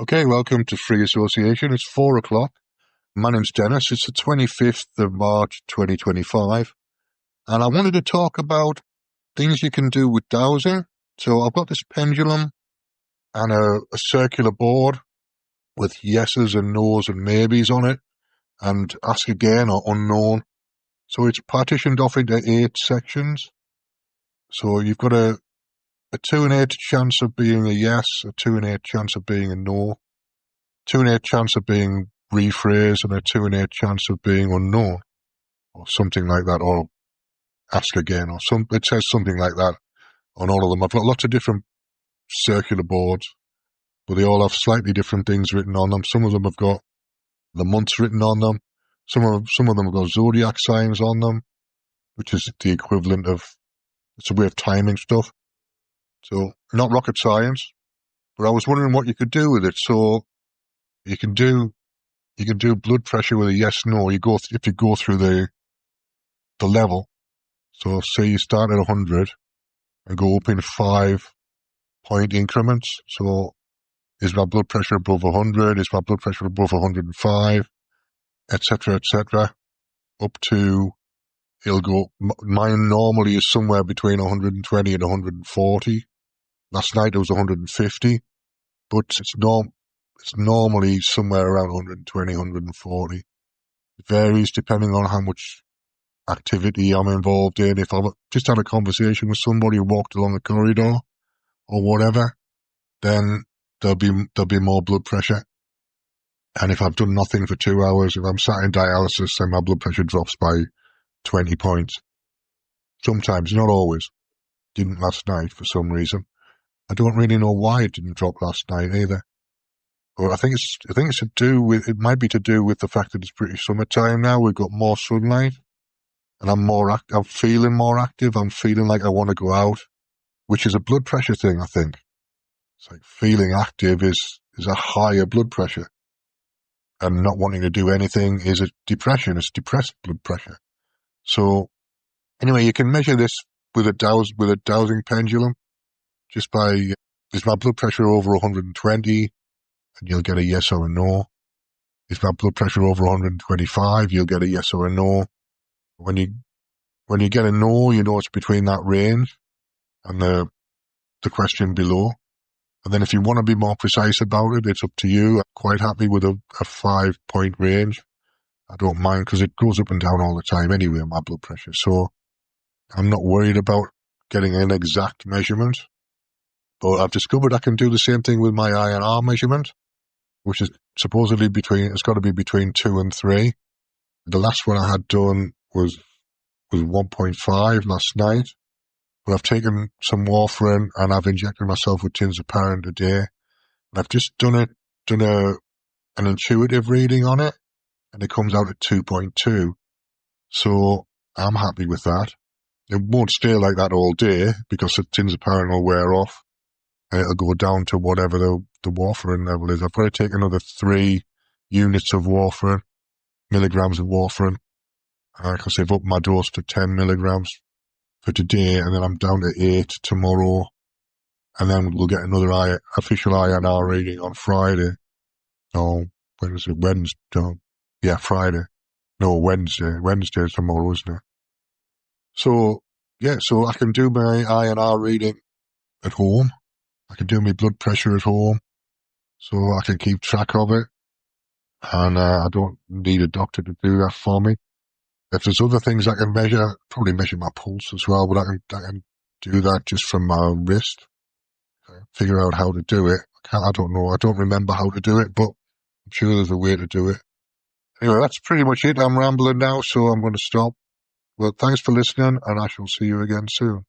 Okay, welcome to Free Association. It's 4 o'clock. My name's Dennis. It's the 25th of March, 2025. And I wanted to talk about things you can do with dowsing. So I've got this pendulum and a circular board with yeses and nos and maybes on it, and ask again or unknown. So it's partitioned off into 8 sections. So you've got a 2 in 8 chance of being a yes, a 2 in 8 chance of being a no, 2 in 8 chance of being rephrased, and a 2 in 8 chance of being unknown, or something like that, or ask again, or it says something like that on all of them. I've got lots of different circular boards, but they all have slightly different things written on them. Some of them have got the months written on them. Some of them have got zodiac signs on them, which is the equivalent of, it's a way of timing stuff. So not rocket science, but I was wondering what you could do with it. So you can do blood pressure with a yes, no. If you go through the level. So say you start at 100 and go up in 5-point increments. So is my blood pressure above 100? Is my blood pressure above 105? Etc., etc. Up to, it'll go, mine normally is somewhere between 120 and 140. Last night it was 150, but it's normally somewhere around 120, 140. It varies depending on how much activity I'm involved in. If I've just had a conversation with somebody who walked along a corridor or whatever, then there'll be more blood pressure. And if I've done nothing for 2 hours, if I'm sat in dialysis, then my blood pressure drops by 20 points. Sometimes, not always. Didn't last night for some reason. I don't really know why it didn't drop last night either. But I think it's to do with, it might be to do with the fact that it's pretty summertime now. We've got more sunlight, and I'm feeling more active. I'm feeling like I want to go out, which is a blood pressure thing, I think. It's like feeling active is a higher blood pressure, and not wanting to do anything is a depression. It's depressed blood pressure. So anyway, you can measure this with a dowsing pendulum just by, is my blood pressure over 120? And you'll get a yes or a no. Is my blood pressure over 125? You'll get a yes or a no. When you get a no, you know it's between that range and the question below. And then if you want to be more precise about it, it's up to you. I'm quite happy with a 5-point range. I don't mind, because it goes up and down all the time anyway, my blood pressure. So I'm not worried about getting an exact measurement. But I've discovered I can do the same thing with my INR measurement, which is supposedly it's got to be between 2 and 3. The last one I had done was 1.5 last night. But I've taken some warfarin and I've injected myself with tinzaparin today. And I've just done an intuitive reading on it, and it comes out at 2.2. So I'm happy with that. It won't stay like that all day, because the tinzaparin will wear off and it'll go down to whatever the warfarin level is. I've got to take another 3 units of warfarin, milligrams of warfarin. Because I've upped my dose to 10 milligrams for today, and then I'm down to 8 tomorrow, and then we'll get another official INR reading on Friday. Oh, when is it? Wednesday? Yeah, Friday. No, Wednesday. Wednesday is tomorrow, isn't it? So, yeah, so I can do my INR reading at home. I can do my blood pressure at home, so I can keep track of it, and I don't need a doctor to do that for me. If there's other things I can measure, probably measure my pulse as well, but I can do that just from my wrist. Figure out how to do it. I don't know. I don't remember how to do it, but I'm sure there's a way to do it. Anyway, that's pretty much it. I'm rambling now, so I'm going to stop. Well, thanks for listening, and I shall see you again soon.